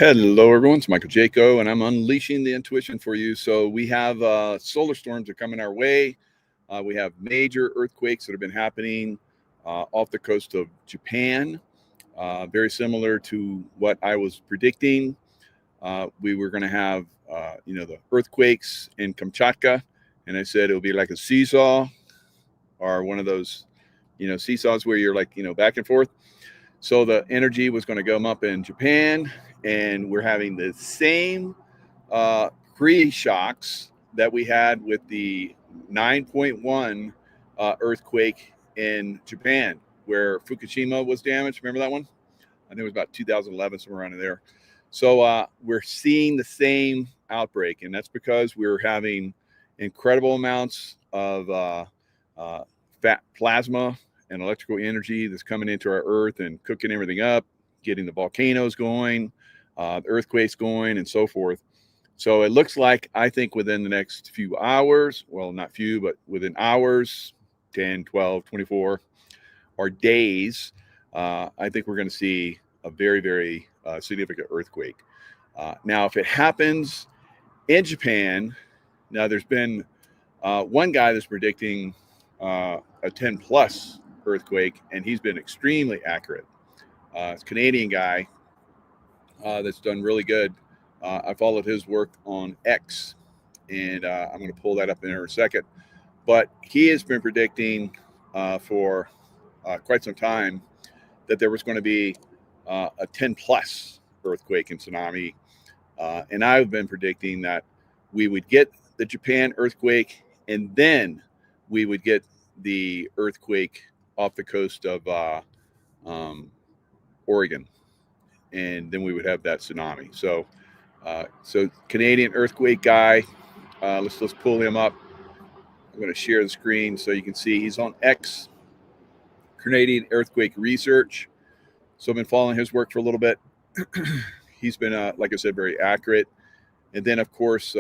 Hello, everyone. It's Michael Jaco, and I'm unleashing the intuition for you. So we have solar storms are coming our way. We have major earthquakes that have been happening off the coast of Japan, very similar to what I was predicting. We were going to have, the earthquakes in Kamchatka, and I said it would be like a seesaw or one of those, seesaws where you're like, back and forth. So the energy was going to come up in Japan, and we're having the same pre-shocks that we had with the 9.1 earthquake in Japan, where Fukushima was damaged. Remember that one? I think it was about 2011, somewhere around there. So we're seeing the same outbreak, and that's because we're having incredible amounts of fat plasma and electrical energy that's coming into our earth and cooking everything up, getting the volcanoes going, the earthquakes going, and so forth. So it looks like, I think within the next few hours, well, not few, but within hours, 10, 12, 24, or days, I think we're going to see a very, very significant earthquake. Now, if it happens in Japan, now there's been one guy that's predicting a 10 plus earthquake, and he's been extremely accurate. It's a Canadian guy that's done really good. I followed his work on X, and I'm going to pull that up in here in a second. But he has been predicting for quite some time that there was going to be a 10 plus earthquake and tsunami. And I've been predicting that we would get the Japan earthquake, and then we would get the earthquake off the coast of Oregon, and then we would have that tsunami. So Canadian earthquake guy, let's pull him up. I'm going to share the screen so you can see he's on X, Canadian Earthquake Research. So I've been following his work for a little bit. He's been, like I said, very accurate. And then, of course,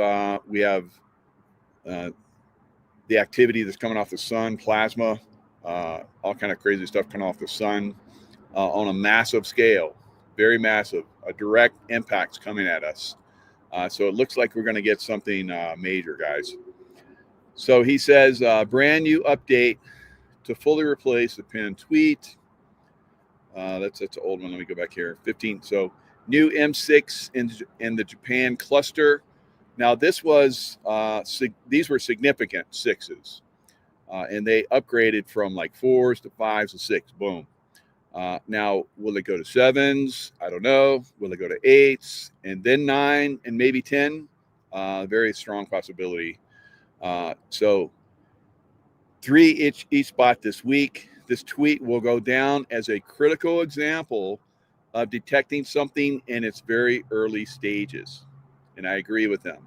we have the activity that's coming off the sun, plasma, all kind of crazy stuff coming off the sun on a massive scale, very massive, a direct impacts coming at us. So it looks like we're going to get something major, guys. So he says, brand new update to fully replace the pinned tweet. That's an old one. Let me go back here. 15. So new M6 in the Japan cluster. Now this was these were significant sixes, and they upgraded from like 4s to 5s to 6. Boom. Now, will it go to 7s? I don't know. Will it go to 8s and then 9 and maybe 10? Very strong possibility. So 3 each spot this week. This tweet will go down as a critical example of detecting something in its very early stages. And I agree with them.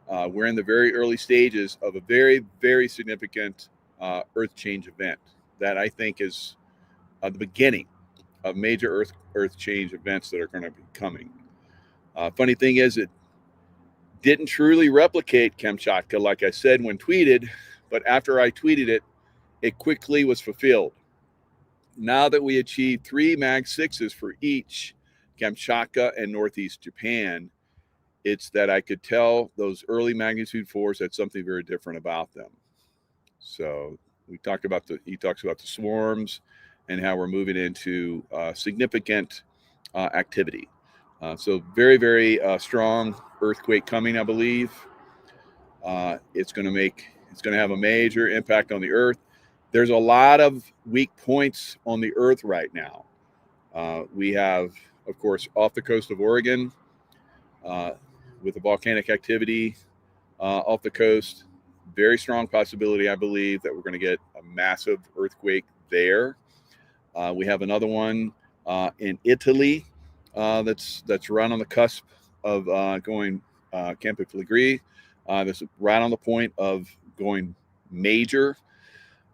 We're in the very early stages of a very, very significant earth change event that I think is the beginning of major earth change events that are going to be coming. Funny thing is, it didn't truly replicate Kamchatka, like I said when tweeted, but after I tweeted it, it quickly was fulfilled. Now that we achieved 3 Mag 6s for each Kamchatka and Northeast Japan, it's that I could tell those early magnitude 4s had something very different about them. So he talks about the swarms and how we're moving into significant activity. So very, very strong earthquake coming, I believe. It's going to have a major impact on the earth. There's a lot of weak points on the earth right now. We have, of course, off the coast of Oregon, with the volcanic activity off the coast. Very strong possibility, I believe, that we're going to get a massive earthquake there. We have another one in Italy that's right on the cusp of going Campo Flegrei. That's right on the point of going major.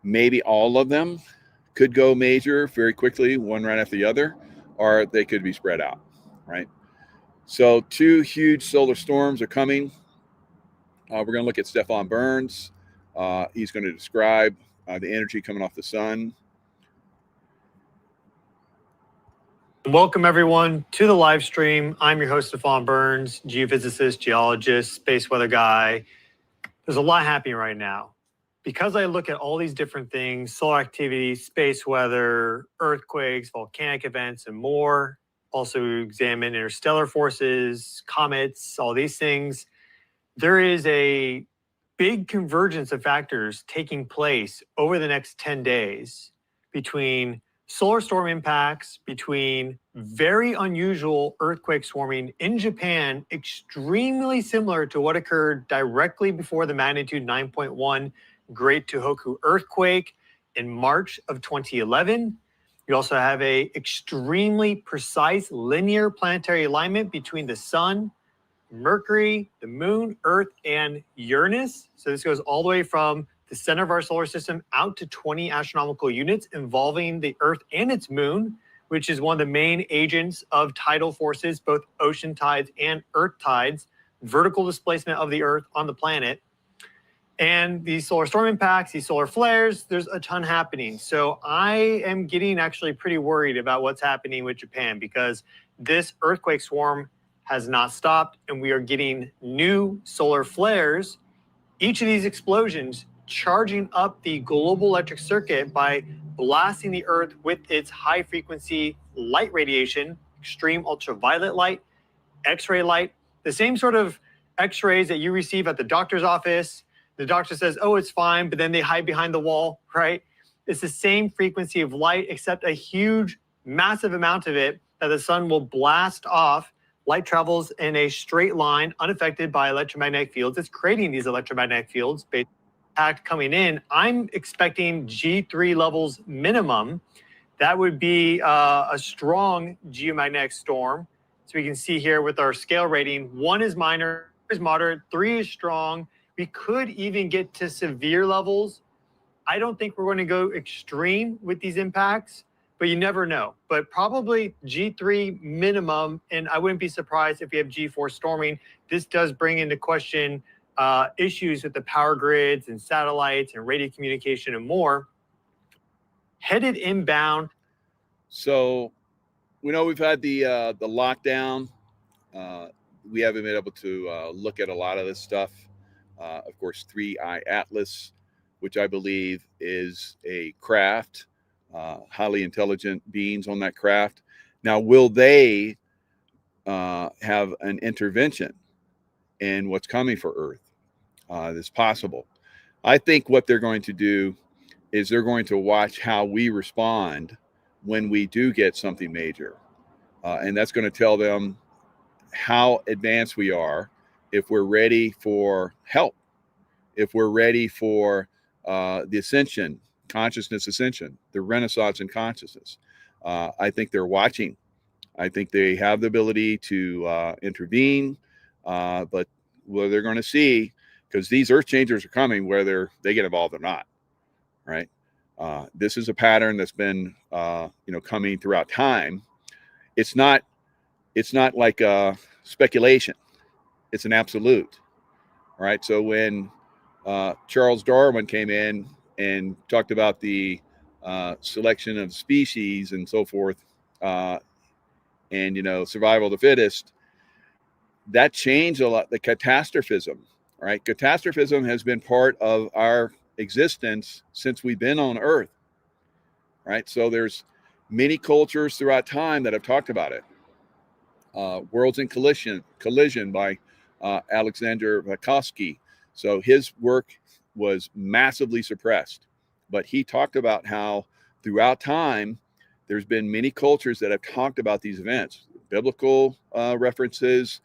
Maybe all of them could go major very quickly, one right after the other, or they could be spread out, right? So 2 huge solar storms are coming. We're going to look at Stefan Burns. He's going to describe the energy coming off the sun. Welcome, everyone, to the live stream. I'm your host, Stefan Burns, geophysicist, geologist, space weather guy. There's a lot happening right now. Because I look at all these different things, solar activity, space weather, earthquakes, volcanic events, and more, also examine interstellar forces, comets, all these things, there is a big convergence of factors taking place over the next 10 days between solar storm impacts, between very unusual earthquake swarming in Japan, extremely similar to what occurred directly before the magnitude 9.1 Great Tohoku earthquake in March of 2011. You also have a extremely precise linear planetary alignment between the sun, Mercury, the moon, Earth, and Uranus. So this goes all the way from the center of our solar system out to 20 astronomical units involving the Earth and its moon, which is one of the main agents of tidal forces, both ocean tides and Earth tides, vertical displacement of the Earth on the planet. And these solar storm impacts, these solar flares, there's a ton happening. So I am getting actually pretty worried about what's happening with Japan because this earthquake swarm has not stopped and we are getting new solar flares. Each of these explosions charging up the global electric circuit by blasting the Earth with its high frequency light radiation, extreme ultraviolet light, X-ray light, the same sort of X-rays that you receive at the doctor's office. The doctor says, oh, it's fine, but then they hide behind the wall, right? It's the same frequency of light, except a huge, massive amount of it that the sun will blast off. Light travels in a straight line, unaffected by electromagnetic fields. It's creating these electromagnetic fields based on impact coming in. I'm expecting G3 levels minimum. That would be a strong geomagnetic storm. So we can see here with our scale rating, 1 is minor, 2 is moderate, 3 is strong. We could even get to severe levels. I don't think we're going to go extreme with these impacts, but you never know. But probably G3 minimum, and I wouldn't be surprised if we have G4 storming. This does bring into question issues with the power grids and satellites and radio communication and more. Headed inbound. So we know we've had the lockdown. We haven't been able to look at a lot of this stuff. Of course, 3i Atlas, which I believe is a craft, highly intelligent beings on that craft. Now, will they have an intervention in what's coming for Earth? That's possible. I think what they're going to do is they're going to watch how we respond when we do get something major. And that's going to tell them how advanced we are, if we're ready for help, if we're ready for the ascension, consciousness ascension, the renaissance in consciousness. I think they're watching. I think they have the ability to intervene, but what they're going to see, because these earth changers are coming whether they get involved or not, right? This is a pattern that's been coming throughout time. It's not like speculation. It's an absolute, right? So when Charles Darwin came in and talked about the selection of species and so forth, and survival of the fittest, that changed a lot. The catastrophism, right? Catastrophism has been part of our existence since we've been on Earth, right? So there's many cultures throughout time that have talked about it. Worlds in Collision by Alexander Vygotsky. So his work was massively suppressed, but he talked about how throughout time there's been many cultures that have talked about these events. Biblical references,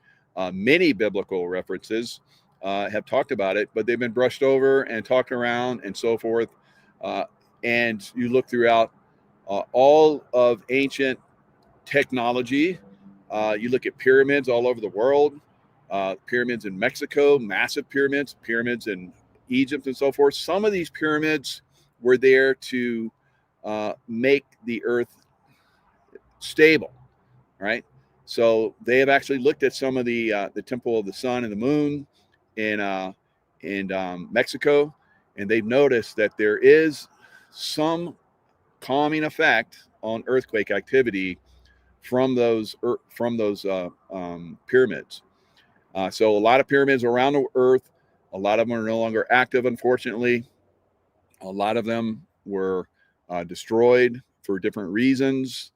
many biblical references have talked about it, but they've been brushed over and talked around and so forth. And you look throughout all of ancient technology. You look at pyramids all over the world, pyramids in Mexico, massive pyramids, pyramids in Egypt and so forth. Some of these pyramids were there to make the earth stable, right? So they have actually looked at some of the Temple of the Sun and the Moon in Mexico, and they've noticed that there is some calming effect on earthquake activity from those pyramids. So a lot of pyramids around the Earth, a lot of them are no longer active, unfortunately. A lot of them were destroyed for different reasons.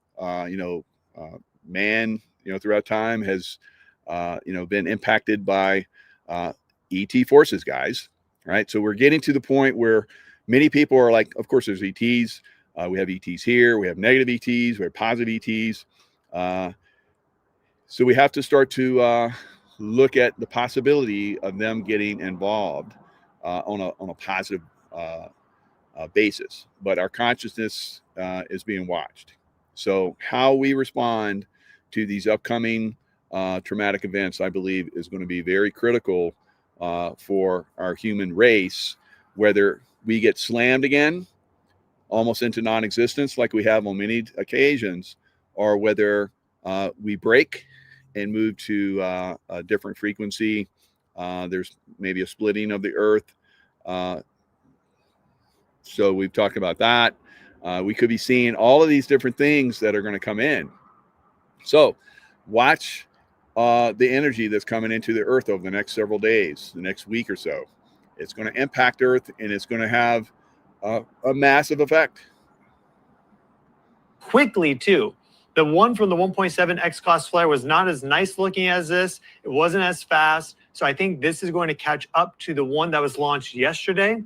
Man, throughout time has, been impacted by ET forces, guys. Right. So we're getting to the point where many people are like, of course, there's ETs. We have ETs here. We have negative ETs. We have positive ETs. So we have to start to look at the possibility of them getting involved on a positive basis. But our consciousness is being watched. So how we respond to these upcoming traumatic events, I believe, is going to be very critical for our human race, whether we get slammed again, almost into non-existence like we have on many occasions, or whether we break and move to a different frequency. There's maybe a splitting of the earth. So we've talked about that. We could be seeing all of these different things that are going to come in. So watch the energy that's coming into the earth over the next several days, the next week or so. It's going to impact Earth, and it's going to have a massive effect. Quickly, too. The one from the 1.7 X-class flare was not as nice looking as this. It wasn't as fast. So I think this is going to catch up to the one that was launched yesterday.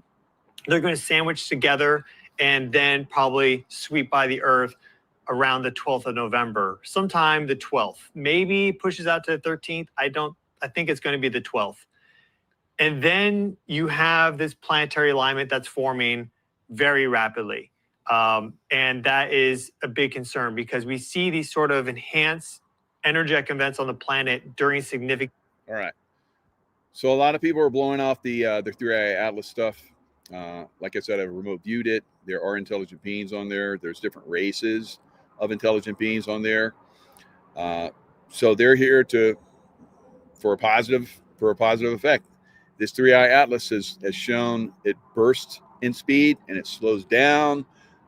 They're going to sandwich together and then probably sweep by the Earth around the 12th of November, sometime the 12th. Maybe pushes out to the 13th. I think it's going to be the 12th. And then you have this planetary alignment that's forming very rapidly. And that is a big concern because we see these sort of enhanced energetic events on the planet during significant. All right. So a lot of people are blowing off the 3i Atlas stuff. Like I said, I remote viewed it. There are intelligent beings on there. There's different races of intelligent beings on there. So they're here for a positive effect. This 3i Atlas has shown it bursts in speed and it slows down.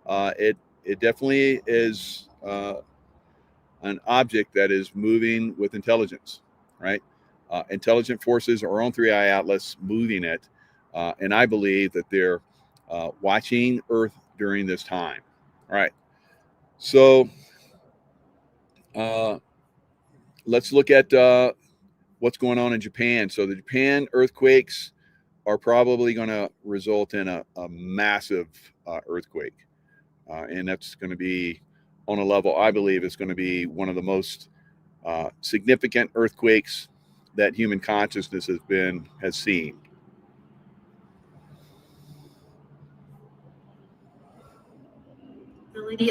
It definitely is an object that is moving with intelligence, right? Intelligent forces are on 3i Atlas moving it. And I believe that they're watching Earth during this time. All right. So let's look at what's going on in Japan. So the Japan earthquakes are probably going to result in a massive earthquake. And that's going to be on a level, I believe, it's going to be one of the most significant earthquakes that human consciousness has seen.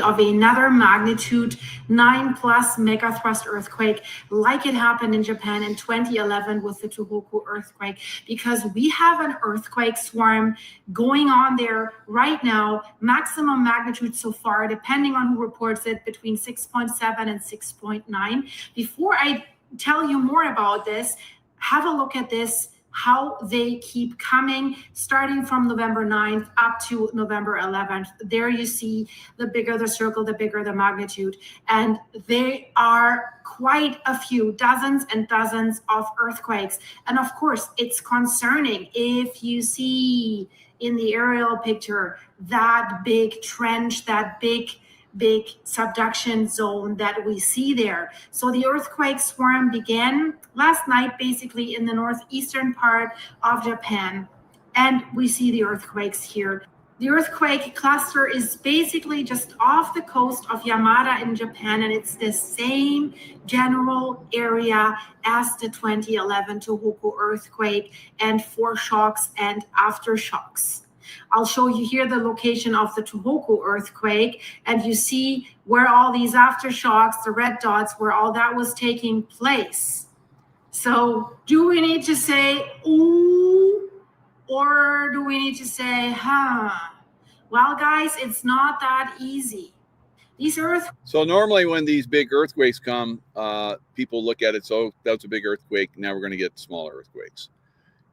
Of another magnitude 9+ megathrust earthquake like it happened in Japan in 2011 with the Tohoku earthquake, because we have an earthquake swarm going on there right now. Maximum magnitude so far, depending on who reports it, between 6.7 and 6.9. Before I tell you more about this, have a look at this, how they keep coming, starting from November 9th up to November 11th. There you see the bigger the circle, the bigger the magnitude. And they are quite a few, dozens and dozens of earthquakes. And of course, it's concerning if you see in the aerial picture that big trench, that big subduction zone that we see there. So the earthquake swarm began last night, basically in the northeastern part of Japan. And we see the earthquakes here. The earthquake cluster is basically just off the coast of Yamada in Japan, and it's the same general area as the 2011 Tohoku earthquake and foreshocks and aftershocks. I'll show you here the location of the Tohoku earthquake, and you see where all these aftershocks, the red dots, where all that was taking place. So do we need to say, ooh, or do we need to say, huh? Well, guys, it's not that easy. So normally when these big earthquakes come, people look at it, so that's a big earthquake, now we're going to get smaller earthquakes.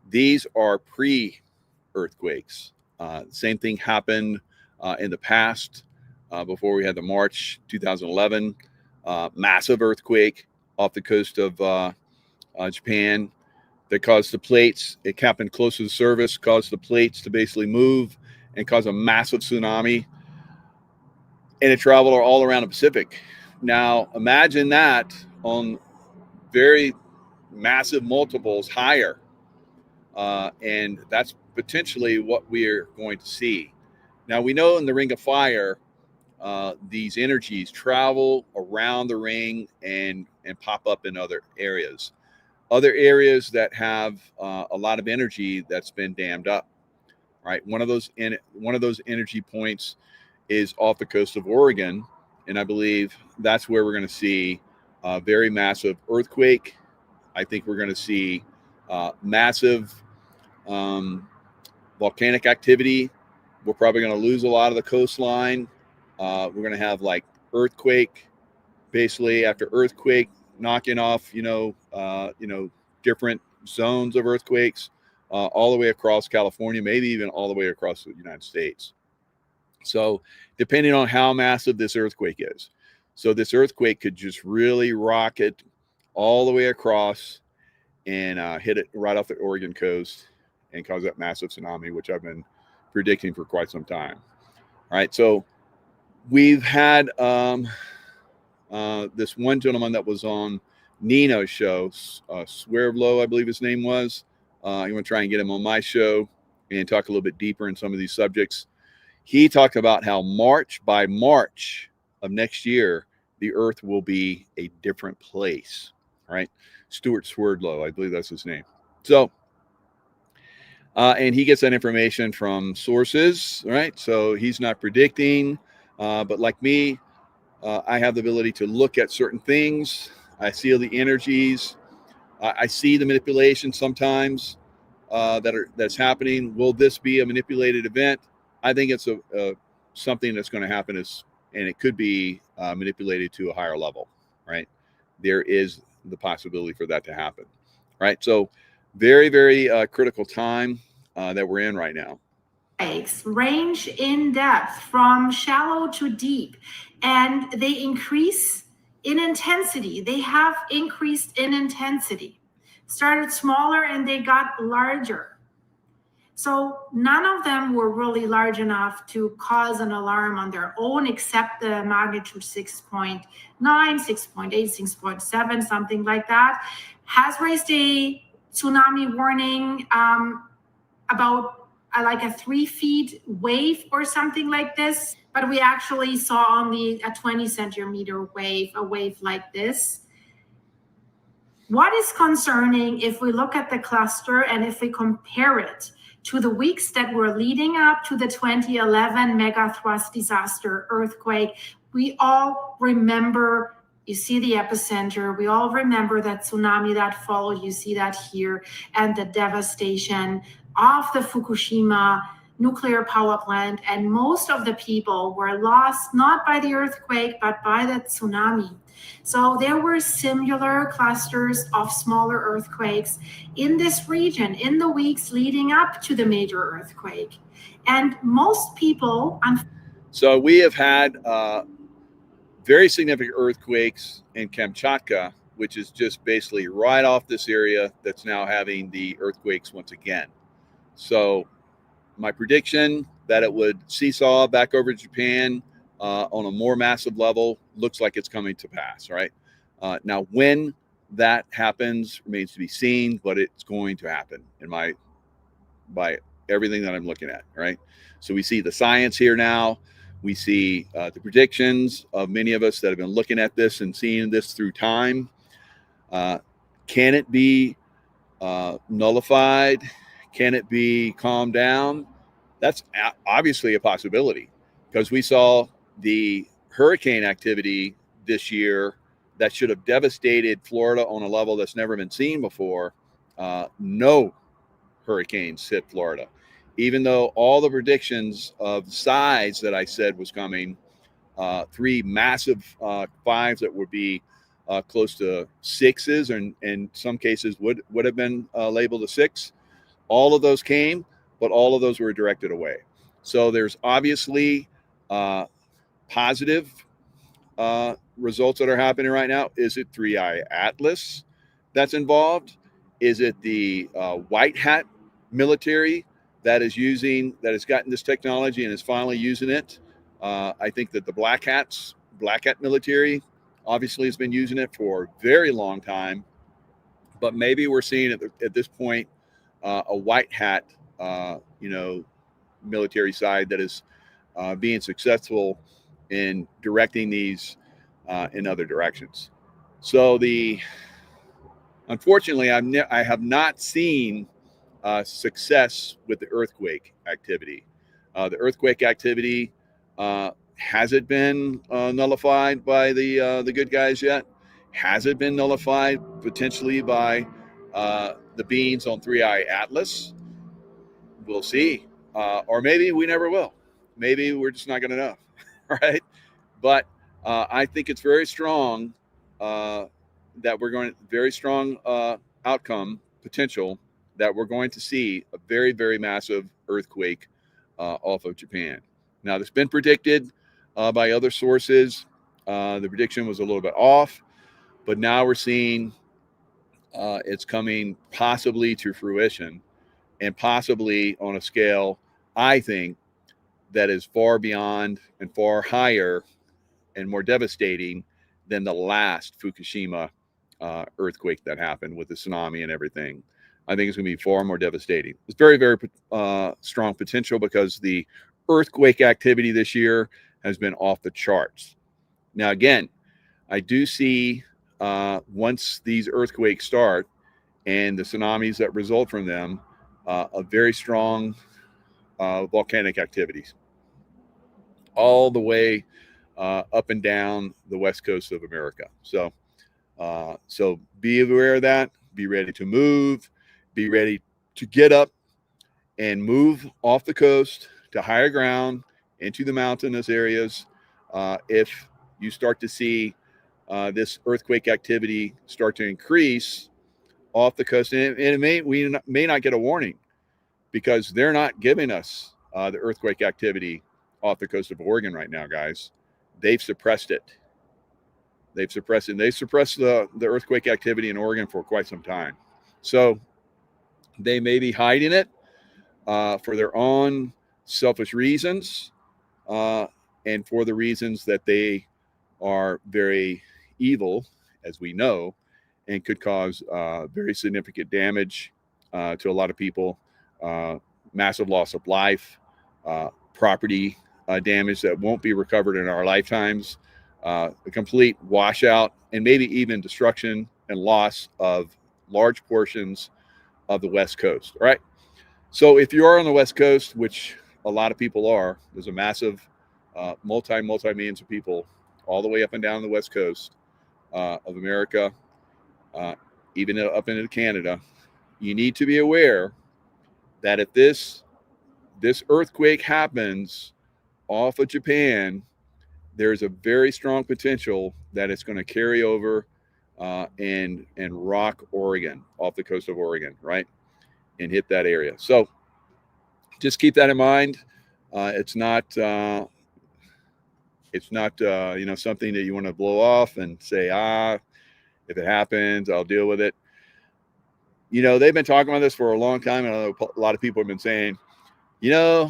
These are pre-earthquakes. Same thing happened in the past before we had the March 2011 massive earthquake off the coast of Japan that caused the plates. It happened close to the surface, caused the plates to basically move and cause a massive tsunami. And it traveled all around the Pacific. Now, imagine that on very massive multiples higher. And that's potentially what we're going to see. Now, we know in the Ring of Fire, these energies travel around the ring and pop up in other areas that have a lot of energy that's been dammed up. Right, one of those energy points is off the coast of Oregon, and I believe that's where we're going to see a very massive earthquake. I think we're going to see massive volcanic activity. We're probably going to lose a lot of the coastline. We're going to have like earthquake, basically after earthquake, knocking off, different zones of earthquakes all the way across California, maybe even all the way across the United States. So depending on how massive this earthquake is. So this earthquake could just really rocket all the way across and hit it right off the Oregon coast and cause that massive tsunami, which I've been predicting for quite some time. All right, so we've had this one gentleman that was on Nino's show, Swearlow, I believe his name was. I'm going to try and get him on my show and talk a little bit deeper in some of these subjects. He talked about how by March of next year, the Earth will be a different place, right? Stuart Swerdlow, I believe that's his name. So, and he gets that information from sources, right? So he's not predicting, but like me, I have the ability to look at certain things. I feel the energies. I see the manipulation sometimes that's happening. Will this be a manipulated event? I think it's something that's going to happen, and it could be manipulated to a higher level, right? There is the possibility for that to happen, right? So very, very critical time that we're in right now. Range in depth from shallow to deep, and they increase in intensity. They have increased in intensity. Started smaller and they got larger. So none of them were really large enough to cause an alarm on their own, except the magnitude 6.9, 6.8, 6.7, something like that, has raised a tsunami warning about like a 3 feet wave or something like this. But we actually saw only a 20 centimeter wave, a wave like this. What is concerning, if we look at the cluster and if we compare it to the weeks that were leading up to the 2011 megathrust disaster earthquake, we all remember, you see the epicenter, we all remember that tsunami that followed, you see that here, and the devastation of the Fukushima nuclear power plant. And most of the people were lost not by the earthquake, but by the tsunami. So there were similar clusters of smaller earthquakes in this region in the weeks leading up to the major earthquake. And most people... So we have had very significant earthquakes in Kamchatka, which is just basically right off this area that's now having the earthquakes once again. So my prediction that it would seesaw back over Japan on a more massive level looks like it's coming to pass, right? Now, when that happens remains to be seen, but it's going to happen by everything that I'm looking at, right? So we see the science here now. We see the predictions of many of us that have been looking at this and seeing this through time. Can it be nullified? Can it be calmed down? That's obviously a possibility, because we saw the hurricane activity this year that should have devastated Florida on a level that's never been seen before. No hurricanes hit Florida, even though all the predictions of size that I said was coming, 3 massive 5s that would be close to 6s, and in some cases would have been labeled a 6. All of those came, but all of those were directed away. So there's obviously positive results that are happening right now? Is it 3i Atlas that's involved? Is it the white hat military that has gotten this technology and is finally using it? I think that the black hat military obviously has been using it for a very long time, but maybe we're seeing at this point a white hat, military side that is being successful in directing these in other directions. So unfortunately, I have not seen success with the earthquake activity. The earthquake activity has it been nullified by the good guys yet? Has it been nullified potentially by the beings on 3i Atlas? We'll see, or maybe we never will. Maybe we're just not going to know, right? But I think it's very strong that we're going very strong outcome potential that we're going to see a very, very massive earthquake off of Japan. Now, that's been predicted by other sources. The prediction was a little bit off, but now we're seeing it's coming possibly to fruition, and possibly on a scale, I think, that is far beyond and far higher and more devastating than the last Fukushima earthquake that happened with the tsunami and everything. I think it's going to be far more devastating. It's very, very strong potential because the earthquake activity this year has been off the charts. Now, again, I do see once these earthquakes start and the tsunamis that result from them, a very strong volcanic activities all the way up and down the west coast of America. So be aware of that. Be ready to move. Be ready to get up and move off the coast to higher ground into the mountainous areas. If you start to see this earthquake activity start to increase off the coast, and we may not get a warning because they're not giving us the earthquake activity off the coast of Oregon right now, guys. They've suppressed it. They've suppressed it. They suppressed the earthquake activity in Oregon for quite some time. So they may be hiding it for their own selfish reasons and for the reasons that they are very evil, as we know, and could cause very significant damage to a lot of people, massive loss of life, property damage that won't be recovered in our lifetimes, a complete washout, and maybe even destruction and loss of large portions of the West Coast. All right. So if you are on the West Coast, which a lot of people are, there's a massive multi-millions of people all the way up and down the West Coast of America, even up into Canada. You need to be aware that if this earthquake happens off of Japan, there's a very strong potential that it's going to carry over and rock Oregon, off the coast of Oregon, right, and hit that area. So just keep that in mind. It's not something that you want to blow off and say, if it happens, I'll deal with it. They've been talking about this for a long time, and I know a lot of people have been saying, they've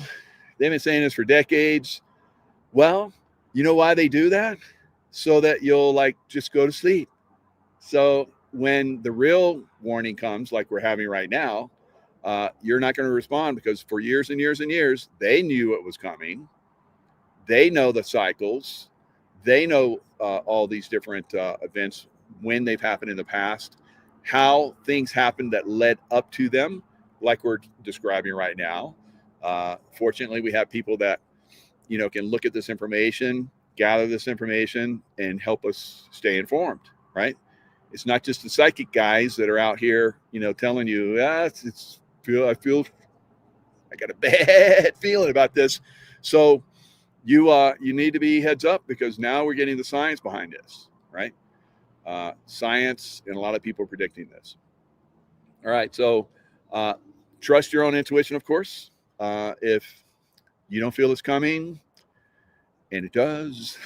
been saying this for decades. Well, you know why they do that? So that you'll just go to sleep. So when the real warning comes, like we're having right now, you're not going to respond, because for years and years and years, they knew it was coming. They know the cycles. They know all these different events, when they've happened in the past, how things happened that led up to them, like we're describing right now. Fortunately, we have people that can look at this information, gather this information, and help us stay informed, right? It's not just the psychic guys that are out here, telling you, I got a bad feeling about this. So you need to be heads up, because now we're getting the science behind this, right? Science, and a lot of people are predicting this. All right, so trust your own intuition, of course. If you don't feel it's coming, and it does,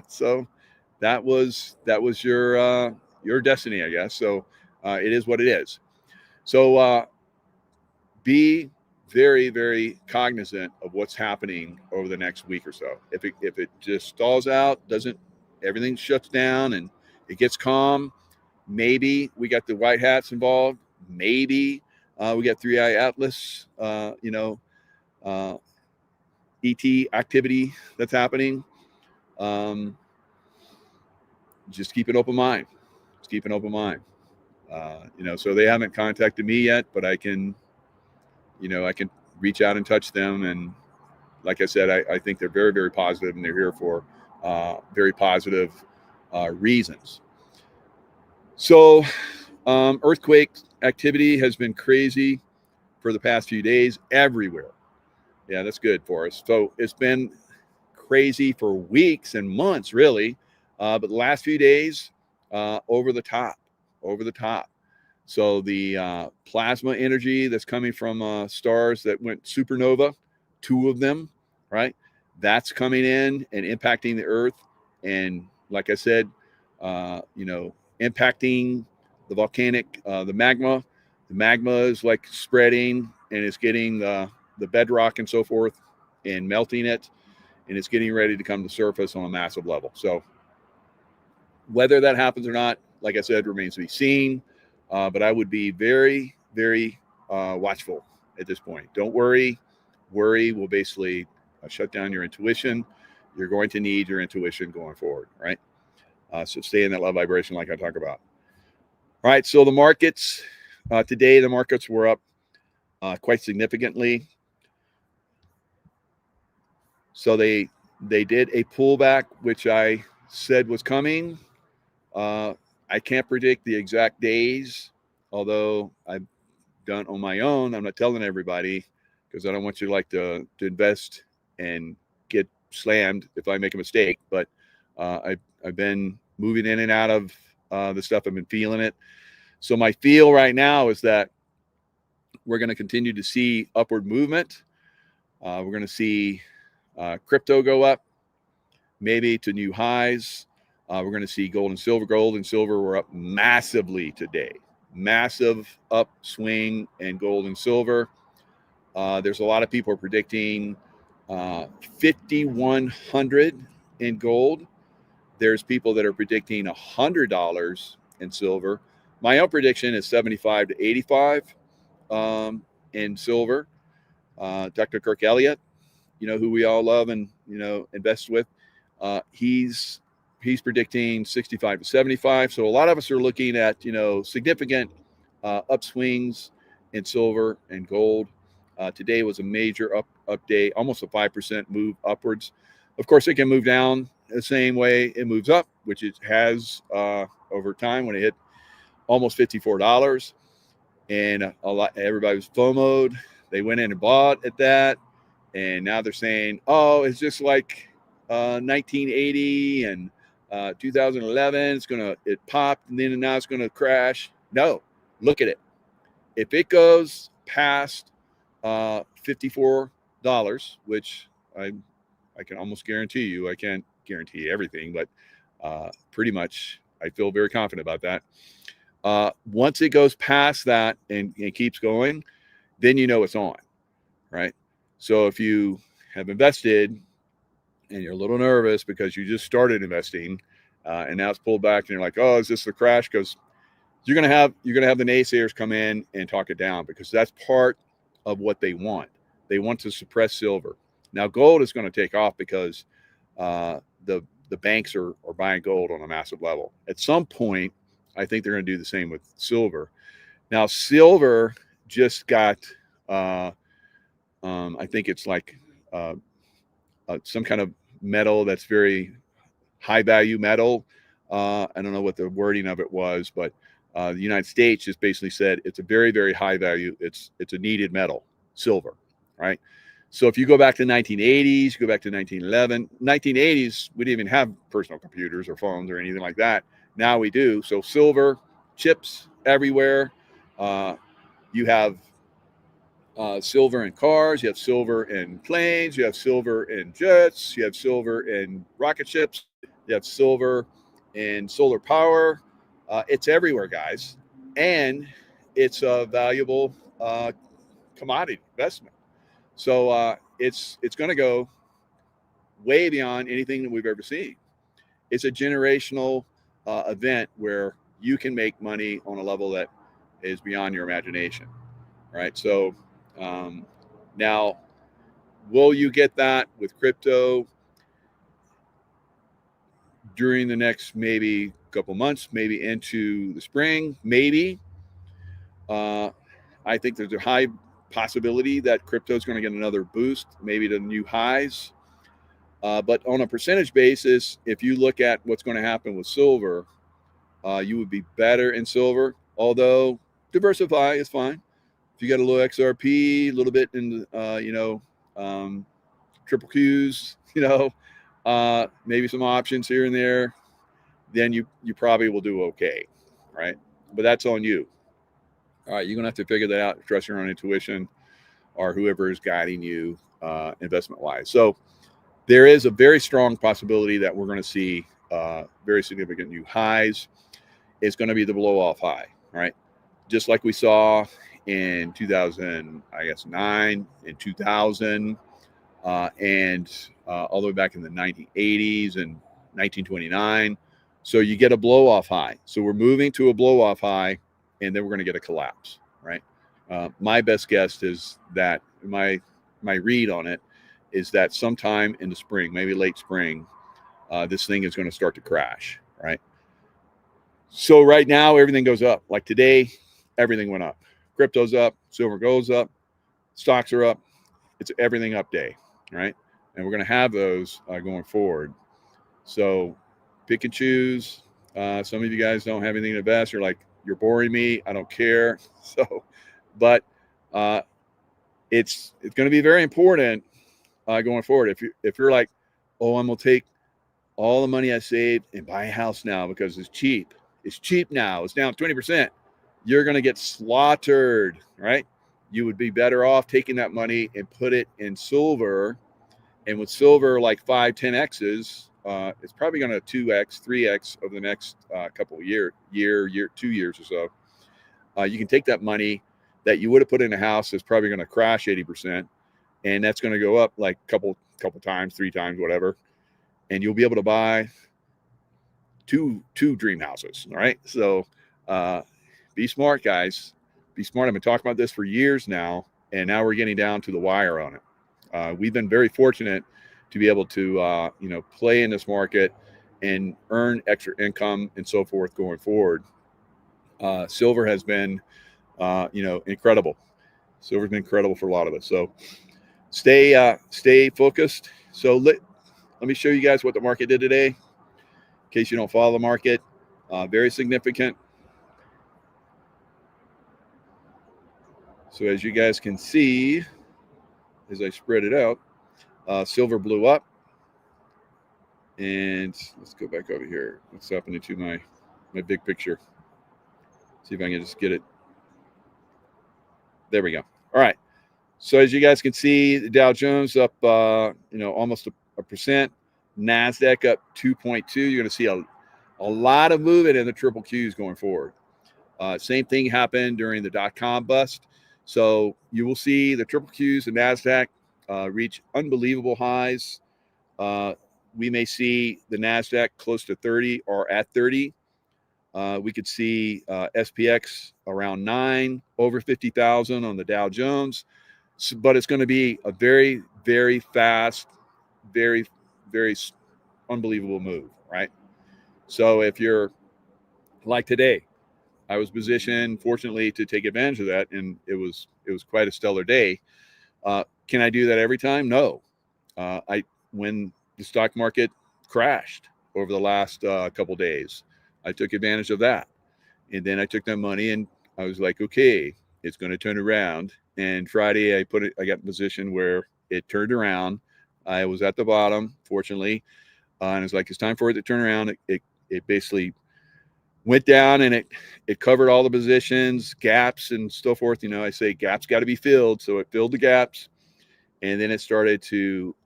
so that was your destiny, I guess. So it is what it is. So be very, very cognizant of what's happening over the next week or so. If it just stalls out, everything shuts down and it gets calm, maybe we got the white hats involved. Maybe we got 3i Atlas, ET activity that's happening. Just keep an open mind. Just keep an open mind. So they haven't contacted me yet, but I can reach out and touch them. And like I said, I think they're very, very positive, and they're here for very positive reasons. So earthquake activity has been crazy for the past few days everywhere. Yeah, that's good for us. So it's been crazy for weeks and months, really. But the last few days, over the top. So the plasma energy that's coming from stars that went supernova, 2 of them, right? That's coming in and impacting the Earth. And like I said, impacting the volcanic, the magma. The magma is like spreading, and it's getting the bedrock and so forth and melting it. And it's getting ready to come to the surface on a massive level. So whether that happens or not, like I said, remains to be seen. But I would be very, very watchful at this point. Don't worry. Worry will basically shut down your intuition. You're going to need your intuition going forward, right? So stay in that love vibration like I talk about. All right, so the markets, today the markets were up quite significantly. So they did a pullback, which I said was coming. I can't predict the exact days, although I've done on my own. I'm not telling everybody because I don't want you to invest and get slammed if I make a mistake. But I've been moving in and out of the stuff. I've been feeling it. So my feel right now is that we're going to continue to see upward movement. We're going to see crypto go up, maybe to new highs. We're going to see gold and silver. Gold and silver were up massively today. Massive upswing in gold and silver. There's a lot of people predicting 5,100 in gold. There's people that are predicting $100 in silver. My own prediction is 75 to 85 in silver. Dr. Kirk Elliott, who we all love and invest with, he's predicting 65 to 75. So a lot of us are looking at significant upswings in silver and gold. Today was a major up day, almost a 5% move upwards. Of course, it can move down the same way it moves up, which it has over time when it hit almost $54. And everybody was FOMO'd. They went in and bought at that. And now they're saying, oh, it's just like 1980 and 2011. It popped and then now it's going to crash. No, look at it. If it goes past $54, which I can almost guarantee you, I can't guarantee everything, but pretty much I feel very confident about that. Once it goes past that and keeps going, then it's on, right? So if you have invested and you're a little nervous because you just started investing and now it's pulled back and you're like, oh, is this the crash? Because you're gonna have the naysayers come in and talk it down, because that's part of what they want. They want to suppress silver. Now gold is going to take off because the banks are buying gold on a massive level. At some point, I think they're going to do the same with silver. Now silver just got I think it's like some kind of metal that's very high value metal. I don't know what the wording of it was, but the United States just basically said it's a very, very high value. It's a needed metal, silver, right? So if you go back to 1980s, go back to 1911, 1980s, we didn't even have personal computers or phones or anything like that. Now we do. So silver, chips everywhere. You have silver in cars, you have silver in planes, you have silver in jets, you have silver in rocket ships, you have silver in solar power. It's everywhere, guys. And it's a valuable commodity investment. So it's going to go way beyond anything that we've ever seen. It's a generational event where you can make money on a level that is beyond your imagination, right? So now, will you get that with crypto during the next maybe couple months, maybe into the spring? Maybe. I think there's a high possibility that crypto is going to get another boost, maybe to new highs. But on a percentage basis, if you look at what's going to happen with silver, you would be better in silver, although diversify is fine. If you got a little XRP, a little bit in, triple Qs, maybe some options here and there, then you probably will do okay, right? But that's on you. All right, you're gonna have to figure that out, trust your own intuition, or whoever is guiding you investment-wise. So there is a very strong possibility that we're going to see very significant new highs. It's going to be the blow-off high, right? Just like we saw in 2009 and 2000, and all the way back in the 1980s and 1929. So you get a blow-off high. So we're moving to a blow-off high, and then we're going to get a collapse, right? My best guess is that my read on it is that sometime in the spring, maybe late spring, this thing is going to start to crash, right? So right now, everything goes up. Like today, everything went up. Crypto's up, silver goes up, stocks are up. It's everything up day, right? And we're going to have those going forward. So pick and choose. Some of you guys don't have anything to invest. You're like, you're boring me. I don't care. So, but it's going to be very important going forward. If you're like, oh, I'm gonna take all the money I saved and buy a house now because it's cheap. It's cheap now. It's down 20%. You're gonna get slaughtered, right? You would be better off taking that money and put it in silver. And with silver, like 5, 10x's, it's probably gonna 2x, 3x over the next couple of year, 2 years or so. You can take that money that you would have put in a house that's probably gonna crash 80%. And that's going to go up like couple times, 3 times, whatever. And you'll be able to buy two dream houses. All right. So be smart, guys. Be smart. I've been talking about this for years now. And now we're getting down to the wire on it. We've been very fortunate to be able to, play in this market and earn extra income and so forth going forward. Silver has been, incredible. Silver's been incredible for a lot of us. So stay focused. So let me show you guys what the market did today, in case you don't follow the market. Very significant. So as you guys can see, as I spread it out, silver blew up. And let's go back over here. What's happening to my big picture? See if I can just get it. There we go. All right. So as you guys can see, the Dow Jones up, almost a percent. NASDAQ up 2.2. You're going to see a lot of movement in the triple Qs going forward. Same thing happened during the dot-com bust. So you will see the triple Qs and NASDAQ reach unbelievable highs. We may see the NASDAQ close to 30 or at 30. We could see SPX around 9, over 50,000 on the Dow Jones. But it's going to be a very, very fast, very, very unbelievable move, right? So if you're like today, I was positioned, fortunately, to take advantage of that, and it was quite a stellar day. Can I do that every time? No. When the stock market crashed over the last couple days, I took advantage of that, and then I took that money and I was like, okay, it's going to turn around. And Friday, I got in a position where it turned around. I was at the bottom, fortunately, and it's like, it's time for it to turn around. It basically went down, and it covered all the positions, gaps, and so forth. I say gaps got to be filled, so it filled the gaps, and then it started to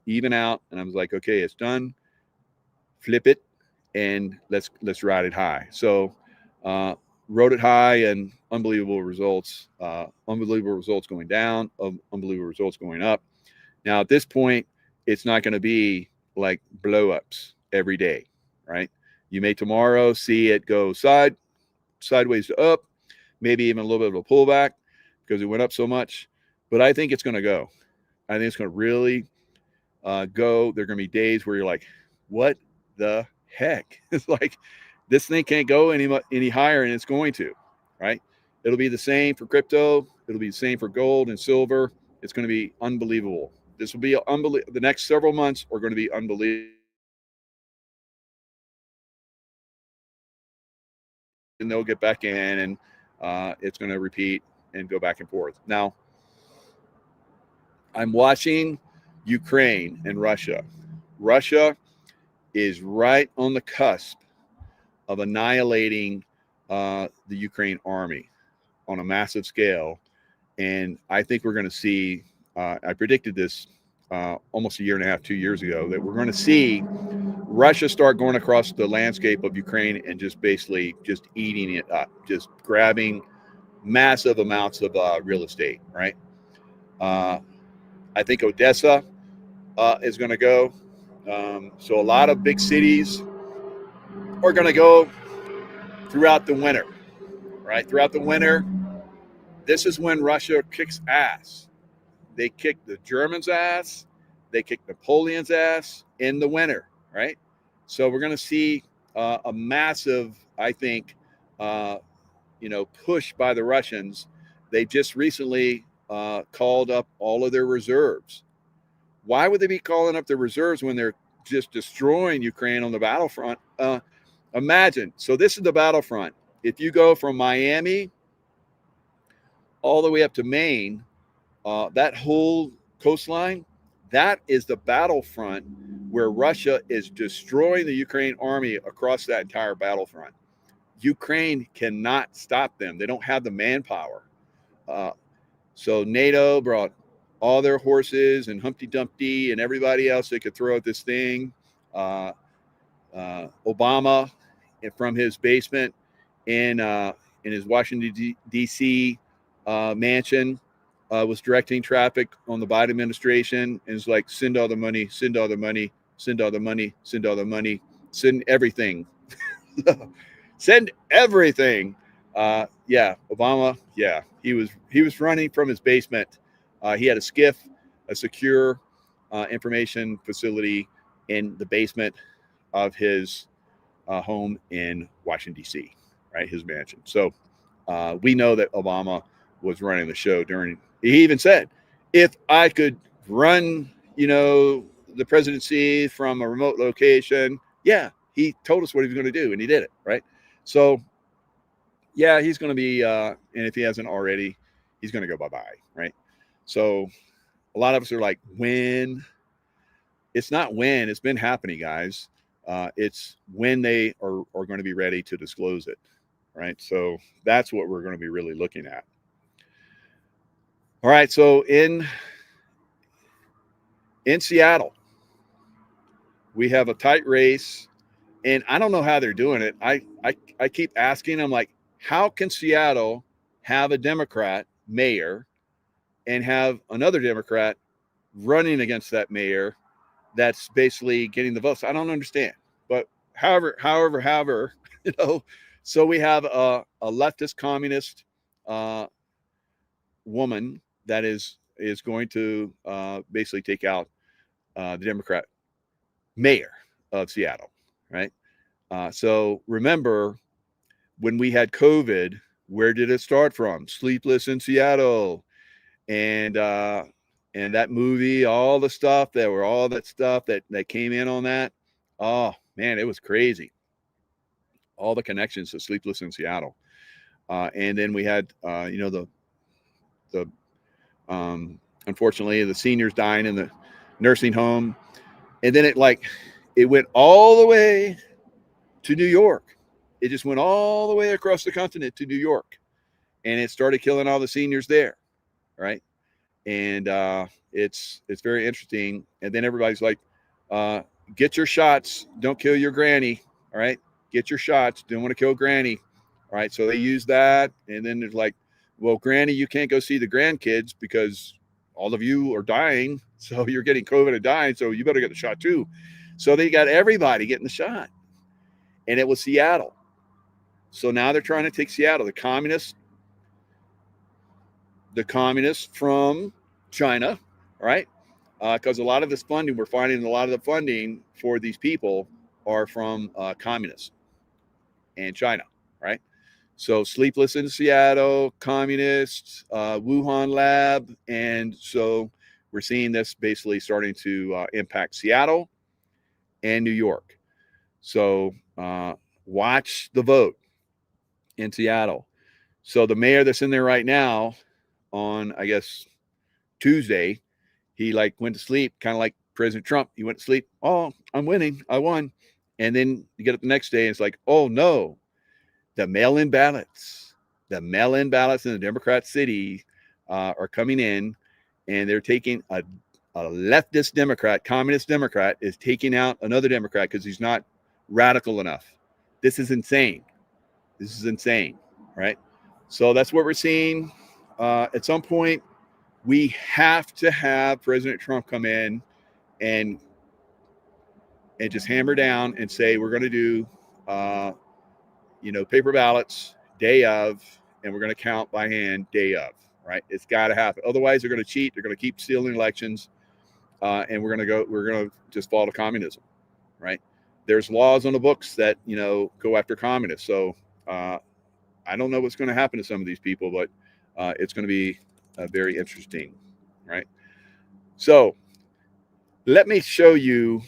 even out. And I was like, okay, it's done. Flip it, and let's ride it high. So rode it high, and unbelievable results going down, unbelievable results going up. Now at this point, it's not going to be like blow-ups every day, right? You may tomorrow see it go sideways to up, maybe even a little bit of a pullback because it went up so much. But I think it's going to go. I think it's going to really go. There are going to be days where you're like, what the heck? It's like, this thing can't go any higher, and it's going to, right? It'll be the same for crypto. It'll be the same for gold and silver. It's going to be unbelievable. This will be unbelievable. The next several months are going to be unbelievable. And they'll get back in, and it's going to repeat and go back and forth. Now, I'm watching Ukraine and Russia. Russia is right on the cusp of annihilating the Ukraine army on a massive scale. And I think we're going to see, I predicted this almost a year and a half, 2 years ago, that we're going to see Russia start going across the landscape of Ukraine and just basically just eating it up, just grabbing massive amounts of real estate, right? I think Odessa is going to go. So a lot of big cities are going to go throughout the winter, right? Throughout the winter, this is when Russia kicks ass. They kicked the Germans' ass. They kicked Napoleon's ass in the winter, right? So we're going to see a massive, I think, push by the Russians. They just recently called up all of their reserves. Why would they be calling up their reserves when they're just destroying Ukraine on the battlefront? Imagine. So this is the battlefront. If you go from Miami all the way up to Maine, that whole coastline, that is the battlefront where Russia is destroying the Ukraine army across that entire battlefront. Ukraine cannot stop them. They don't have the manpower. So NATO brought all their horses and Humpty Dumpty and everybody else they could throw at this thing. Obama, from his basement in his Washington, D.C. Mansion, was directing traffic on the Biden administration, and it's like, send all the money, send all the money, send all the money, send all the money, send everything. Send everything. Obama, he was running from his basement. He had a skiff, a secure information facility in the basement of his home in Washington, D.C., right, his mansion. So we know that Obama was running the show he even said, if I could run, the presidency from a remote location, he told us what he was going to do, and he did it, right? So, he's going to be, and if he hasn't already, he's going to go bye-bye, right? So a lot of us are like, when? It's not when. It's been happening, guys. It's when they are going to be ready to disclose it, right? So that's what we're going to be really looking at. All right, so in Seattle, we have a tight race, and I don't know how they're doing it. I keep asking, I'm like, how can Seattle have a Democrat mayor and have another Democrat running against that mayor that's basically getting the votes? I don't understand. But however, so we have a leftist communist woman that is going to basically take out the Democrat mayor of Seattle, right? So remember, when we had COVID, where did it start from? Sleepless in Seattle, and that movie, all that stuff that came in on that. Oh man, it was crazy. All the connections to Sleepless in Seattle, and then we had unfortunately the seniors dying in the nursing home, and then it went all the way to New York. It just went all the way across the continent to New York, and it started killing all the seniors there, right? And it's very interesting. And then everybody's like, get your shots, don't kill your granny, All right, get your shots. Don't want to kill Granny. All right, so they use that, and then there's like, well, Granny, you can't go see the grandkids because all of you are dying, so you're getting COVID and dying, so you better get the shot too. So they got everybody getting the shot, and it was Seattle. So now they're trying to take Seattle. The communists from China, right? Because a lot of this funding, we're finding a lot of the funding for these people are from communists and China, right? So Sleepless in Seattle, communists, Wuhan lab. And so we're seeing this basically starting to impact Seattle and New York. So watch the vote in Seattle. So the mayor that's in there right now on, I guess, Tuesday, he like went to sleep, kind of like President Trump. He went to sleep. Oh, I'm winning. I won. And then you get up the next day and it's like, oh no, the mail-in ballots in the Democrat city are coming in, and they're taking a leftist Democrat, communist Democrat is taking out another Democrat because he's not radical enough. This is insane. Right? So that's what we're seeing. At some point, we have to have President Trump come in and just hammer down and say we're going to do, paper ballots day of, and we're going to count by hand day of. Right? It's got to happen. Otherwise, they're going to cheat. They're going to keep stealing elections, and we're going to just fall to communism. Right? There's laws on the books that go after communists. So I don't know what's going to happen to some of these people, but it's going to be very interesting. Right? So let me show you.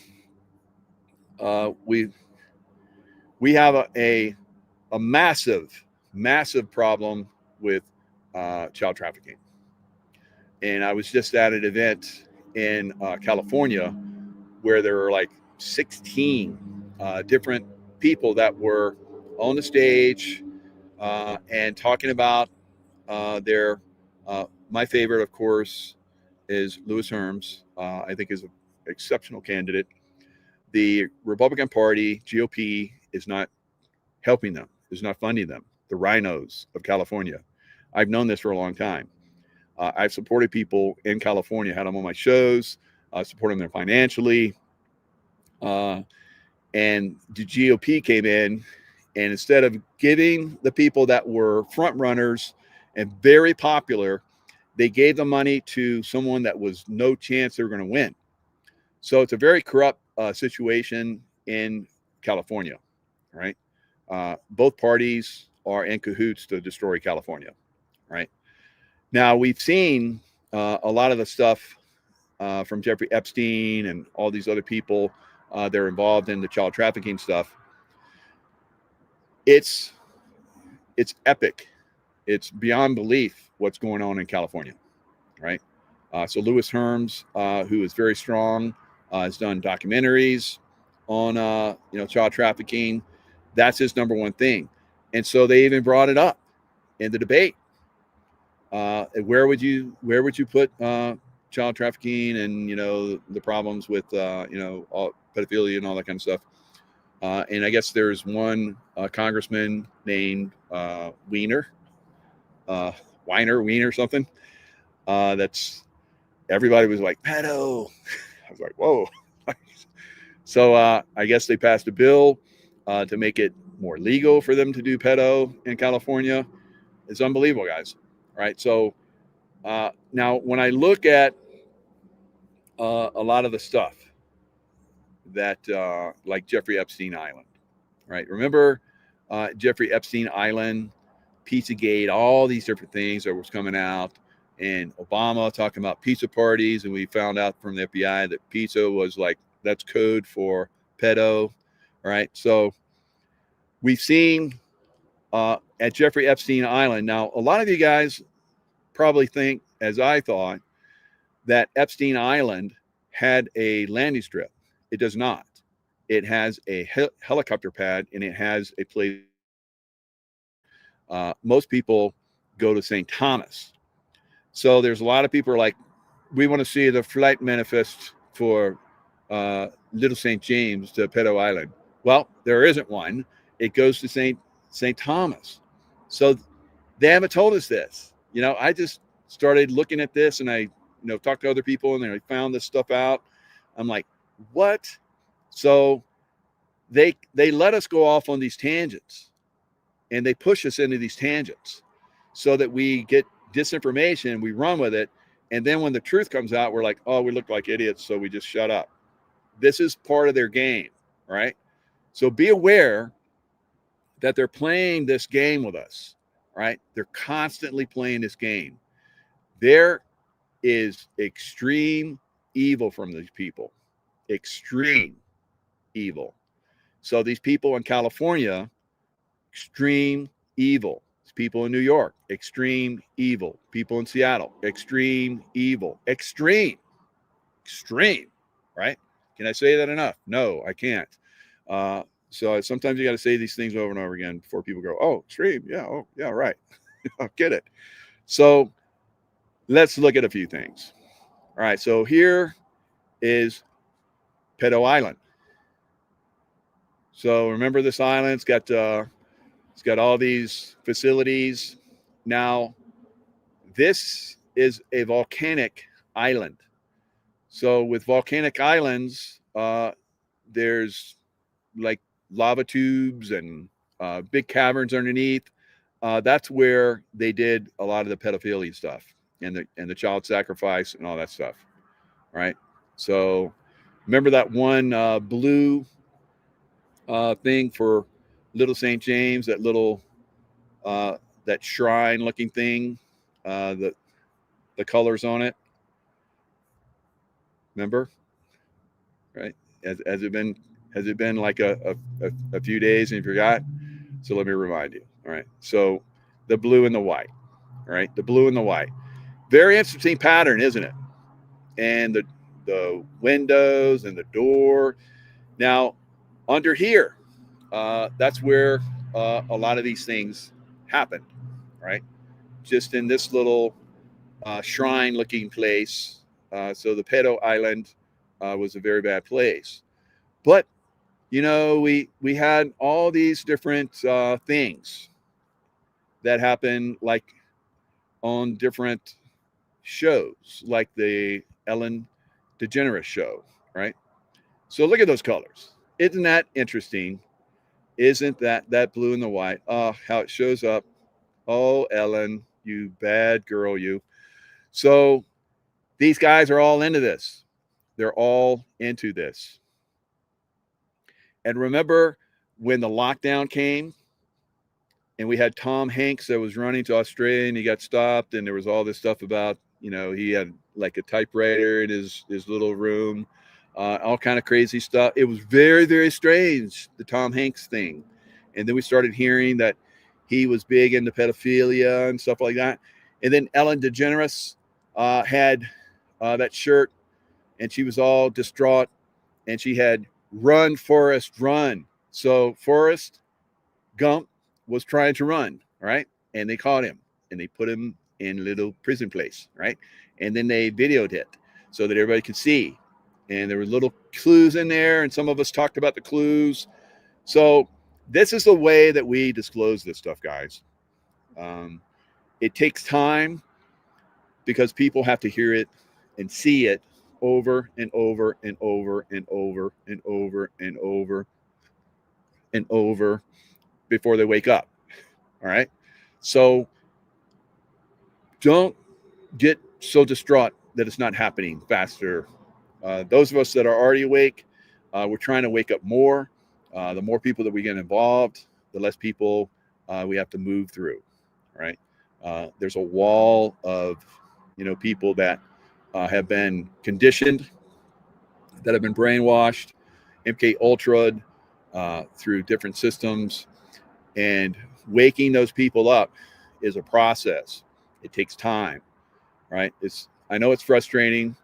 We have a massive problem with child trafficking. And I was just at an event in California where there were like 16 different people that were on the stage and talking about their, my favorite, of course, is Louis Herms. I think is an exceptional candidate. The Republican Party, GOP, is not helping them, is not funding them. The rhinos of California. I've known this for a long time. I've supported people in California, had them on my shows, supported them financially. And the GOP came in, and instead of giving the people that were front runners and very popular, they gave the money to someone that was no chance they were going to win. So it's a very corrupt situation in California, right? Both parties are in cahoots to destroy California, right? Now, we've seen a lot of the stuff from Jeffrey Epstein and all these other people that are involved in the child trafficking stuff. It's epic. It's beyond belief what's going on in California, right? So Louis Herms, who is very strong, has done documentaries on child trafficking. That's his number one thing. And so they even brought it up in the debate. Where would you put child trafficking and the problems with all pedophilia and all that kind of stuff? And I guess there's one congressman named Weiner something. That's everybody was like pedo. I was like, whoa. So I guess they passed a bill to make it more legal for them to do pedo in California. It's unbelievable, guys. Right? So now when I look at a lot of the stuff that like Jeffrey Epstein Island, right? Remember Jeffrey Epstein Island, Pizzagate, all these different things that was coming out, and Obama talking about pizza parties, and we found out from the FBI that pizza was like, that's code for pedo, right? So we've seen at Jeffrey Epstein Island. Now, a lot of you guys probably think, as I thought, that Epstein Island had a landing strip. It does not. It has a helicopter pad, and it has a place. Most people go to St. Thomas. So there's a lot of people who are like, we want to see the flight manifest for Little St. James to Pedo Island. Well, there isn't one. It goes to St. Thomas. So they haven't told us this. I just started looking at this, and I, talked to other people, and I found this stuff out. I'm like, what? So they let us go off on these tangents, and they push us into these tangents so that we get disinformation, we run with it, and then when the truth comes out, we're like, oh, we look like idiots, so we just shut up. This is part of their game, right? So be aware that they're playing this game with us, right? They're constantly playing this game. There is extreme evil from these people, extreme evil. So these people in California, extreme evil. People in New York, extreme evil. People in Seattle, extreme evil. Extreme, right? Can I say that enough? No, I can't. So sometimes you got to say these things over and over again before people go, oh, extreme. Yeah, oh, yeah, right. I'll get it. So let's look at a few things. All right, so here is Pedo Island. So remember this island, it's got all these facilities. Now, this is a volcanic island. So with volcanic islands, there's like lava tubes and big caverns underneath. That's where they did a lot of the pedophilia stuff and the child sacrifice and all that stuff, right? So remember that one blue thing for Little St. James, that little that shrine looking thing, the colors on it. Remember, right? Has it been like a few days and you forgot? So let me remind you. All right. So the blue and the white. All right. The blue and the white. Very interesting pattern, isn't it? And the windows and the door. Now, under here, that's where a lot of these things happened, right? Just in this little shrine-looking place. So the Pedo Island was a very bad place. But, we had all these different things that happen, like on different shows, like the Ellen DeGeneres show, right? So look at those colors. Isn't that interesting? Isn't that blue and the white? Oh, how it shows up. Oh, Ellen, you bad girl, you. So these guys are all into this. They're all into this. And remember when the lockdown came and we had Tom Hanks that was running to Australia and he got stopped, and there was all this stuff about, he had like a typewriter in his little room, all kind of crazy stuff. It was very, very strange, the Tom Hanks thing. And then we started hearing that he was big into pedophilia and stuff like that. And then Ellen DeGeneres had that shirt, and she was all distraught, and she had "Run, Forrest, Run." So Forrest Gump was trying to run, right? And they caught him, and they put him in a little prison place, right? And then they videoed it so that everybody could see. And there were little clues in there, and some of us talked about the clues. So this is the way that we disclose this stuff, guys. It takes time because people have to hear it and see it over and over and over and over and over and over and over before they wake up. All right. So don't get so distraught that it's not happening faster. Those of us that are already awake, we're trying to wake up more. The more people that we get involved, the less people we have to move through. Right. There's a wall of, people that have been conditioned, that have been brainwashed, MK Ultra'd through different systems, and waking those people up is a process. It takes time, right? I know it's frustrating.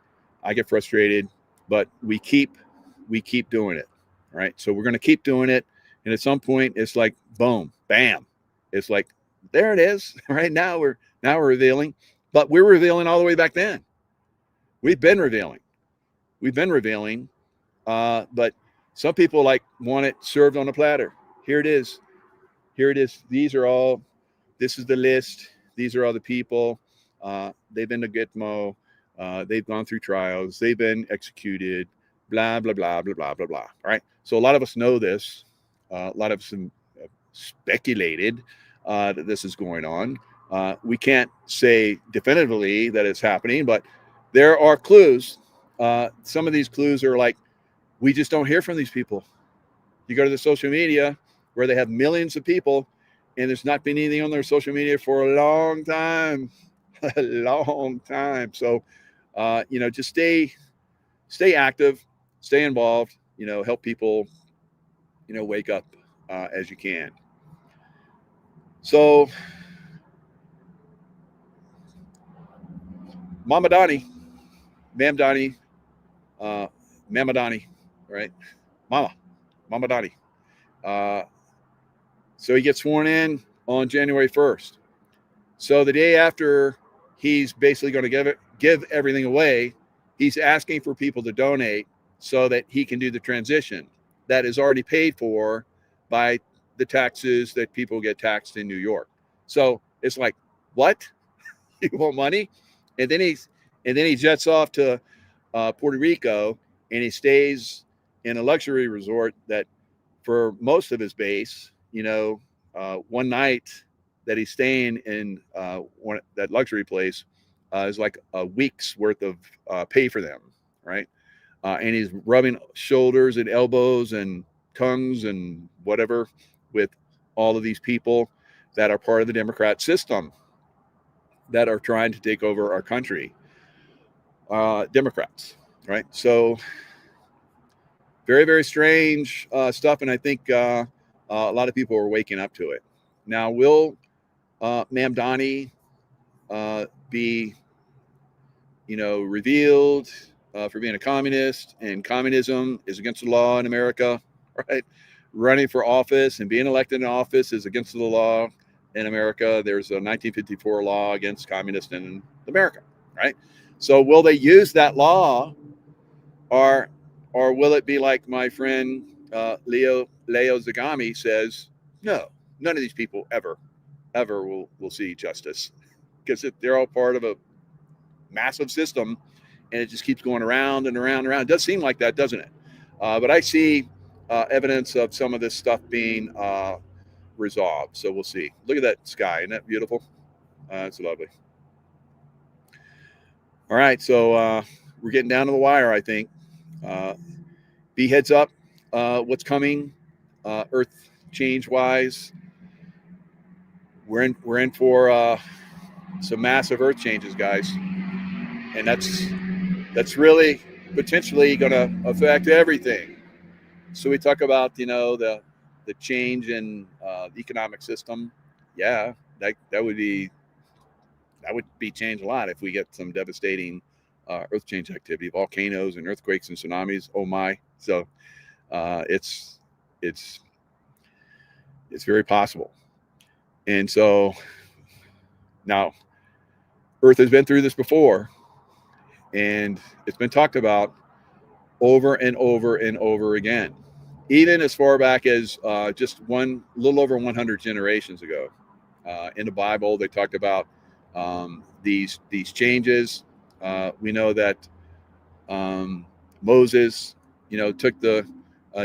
I get frustrated, but we keep doing it, right? So we're going to keep doing it, and at some point, it's like boom, bam. It's like there it is. Right now we're revealing, but we're revealing all the way back then. We've been revealing, but Some people want it served on a platter. Here it is. Here it is. This is the list. These are all the people. They've been to Gitmo. They've gone through trials. They've been executed. Blah, blah, blah, blah, blah, blah, blah. All right. So a lot of us know this. A lot of us speculated that this is going on. We can't say definitively that it's happening, but there are clues. Some of these clues are we just don't hear from these people. You go to the social media where they have millions of people, and there's not been anything on their social media for a long time, a long time. So, just stay active, stay involved, help people, wake up as you can. So, Mama Donnie, Mamadani, right? Mama Donnie. So he gets sworn in on January 1st. So the day after he's basically going to give everything away, he's asking for people to donate so that he can do the transition that is already paid for by the taxes that people get taxed in New York. So it's like, what? You want money? And then he jets off to Puerto Rico, and he stays in a luxury resort that for most of his base, one night that he's staying in that luxury place is like a week's worth of pay for them, right? And he's rubbing shoulders and elbows and tongues and whatever with all of these people that are part of the Democrat system that are trying to take over our country. Democrats, right? So very, very strange stuff. And I think a lot of people are waking up to it. Now, will Mamdani be, revealed for being a communist, and communism is against the law in America, right? Running for office and being elected in office is against the law in America. There's a 1954 law against communists in America, right? So will they use that law, or will it be like my friend Leo Zagami says, no, none of these people ever will see justice, because they're all part of a massive system, and it just keeps going around and around and around. It does seem like that, doesn't it? But I see evidence of some of this stuff being resolved. So we'll see. Look at that sky. Isn't that beautiful? It's lovely. All right. So we're getting down to the wire, I think. Be heads up what's coming earth change wise. We're in for some massive earth changes, guys. And that's really potentially going to affect everything. So we talk about, the change in the economic system. Yeah, that would be changed a lot if we get some devastating earth change activity, volcanoes and earthquakes and tsunamis. Oh my! So it's very possible. And so now, Earth has been through this before, and it's been talked about over and over and over again, even as far back as just little over 100 generations ago. In the Bible, they talked about these changes. We know that Moses, took the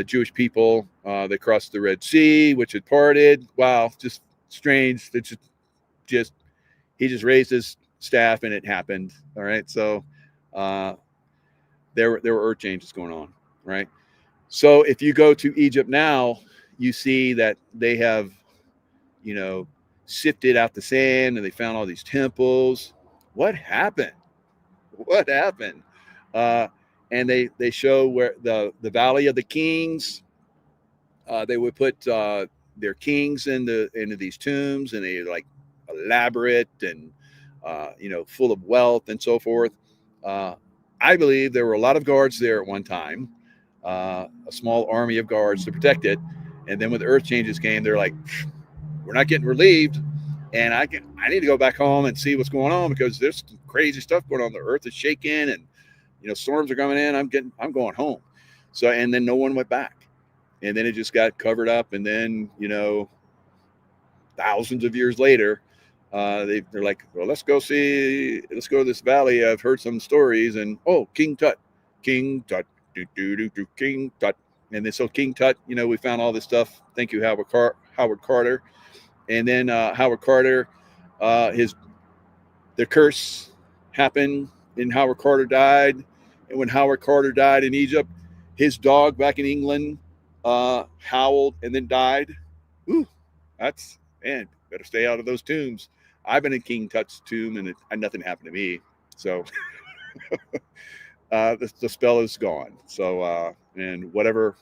Jewish people. They crossed the Red Sea, which had parted. Wow, just strange. It's just he just raised his staff and it happened. All right, so there were earth changes going on, right? So if you go to Egypt now, you see that they have, sifted out the sand, and they found all these temples. What happened? What happened? And they show where the Valley of the Kings. They would put their kings into these tombs, and they elaborate and full of wealth and so forth. I believe there were a lot of guards there at one time, a small army of guards to protect it. And then when the earth changes came, they're like, we're not getting relieved, and I need to go back home and see what's going on, because there's crazy stuff going on. The earth is shaking, and storms are coming in. I'm going home. So, and then no one went back. and then it just got covered up. And then, thousands of years later, they're like, well, let's go to this valley. I've heard some stories, and King Tut, King Tut. And then so King Tut, we found all this stuff. Thank you, Howard Carter. And then Howard Carter, the curse happened, and Howard Carter died. And when Howard Carter died in Egypt, his dog back in England howled and then died. Ooh, man, better stay out of those tombs. I've been in King Tut's tomb, and nothing happened to me. So the spell is gone. So and whatever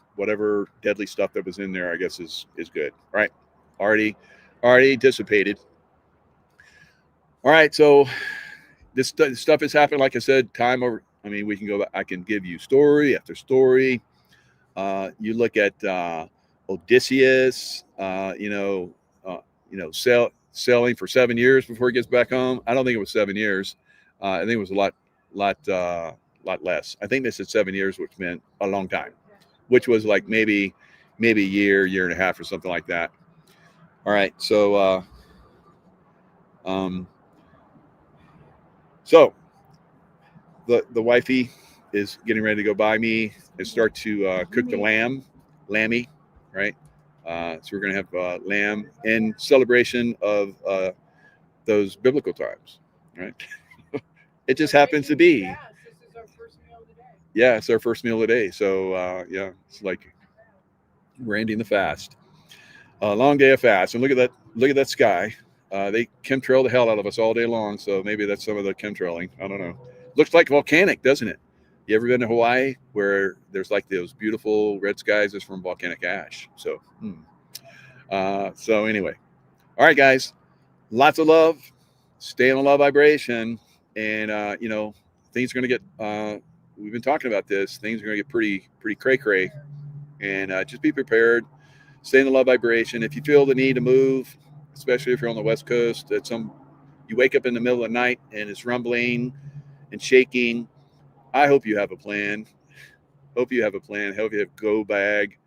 deadly stuff that was in there, I guess is good. All right, already dissipated. All right, so this stuff has happened. Like I said, time over. I mean, we can go back. I can give you story after story. You look at Odysseus. Sailing for 7 years before he gets back home. I don't think it was 7 years. I think it was a lot less. I think they said 7 years, which meant a long time, which was like maybe a year and a half or something like that. All right, so the wifey is getting ready to go buy me and start to cook the lammy, right? So we're going to have lamb in celebration of those biblical times, right? It just happens to be. This is our first meal of the day. Yeah, it's our first meal of the day. So it's like we're ending the fast. Long day of fast. And look at that sky. They chemtrail the hell out of us all day long. So maybe that's some of the chemtrailing. I don't know. Looks like volcanic, doesn't it? You ever been to Hawaii where there's like those beautiful red skies? It's from volcanic ash. So, so anyway, all right, guys, lots of love. Stay in a love vibration, and things are going to get. We've been talking about this. Things are going to get pretty cray, and just be prepared. Stay in the love vibration. If you feel the need to move, especially if you're on the West Coast, you wake up in the middle of the night and it's rumbling and shaking. I hope you have a plan. Hope you have a go bag,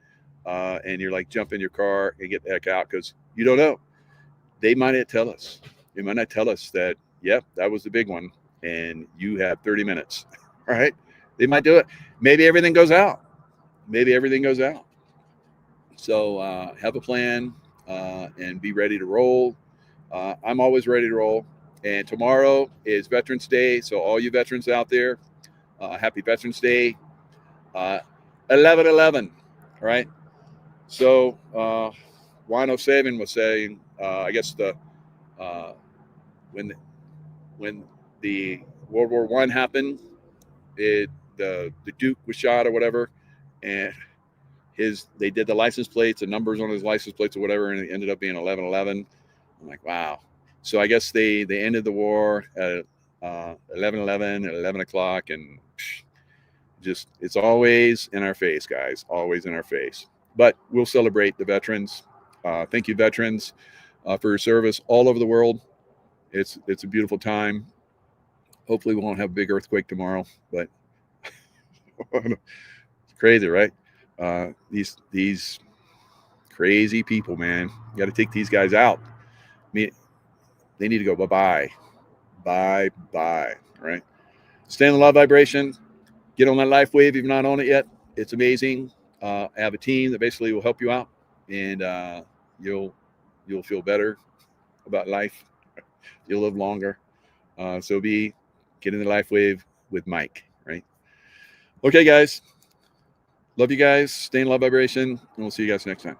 and you're like, jump in your car and get the heck out, because you don't know. They might not tell us. They might not tell us that, yep, that was the big one, and you have 30 minutes. All right? They might do it. Maybe everything goes out. So have a plan and be ready to roll. I'm always ready to roll. And tomorrow is Veterans Day. So all you veterans out there, happy Veterans Day. 11/11, right? So Wino Sabin was saying, I guess when the World War I happened, the Duke was shot or whatever, and they did the license plates, the numbers on his license plates or whatever, and it ended up being 11/11. I'm like, wow. So I guess they ended the war at 11/11 at 11 o'clock, and just, it's always in our face, guys, always in our face. But we'll celebrate the veterans. Thank you, veterans, for your service all over the world. It's a beautiful time. Hopefully we won't have a big earthquake tomorrow, but it's crazy, right? These crazy people, man. You got to take these guys out. I mean, they need to go bye, right? Stay in the love vibration. Get on that LifeWave if you're not on it yet. It's amazing. I have a team that basically will help you out, and you'll feel better about life. You'll live longer. So get in the LifeWave with Mike, right? Okay, guys. Love you guys. Stay in love vibration, and we'll see you guys next time.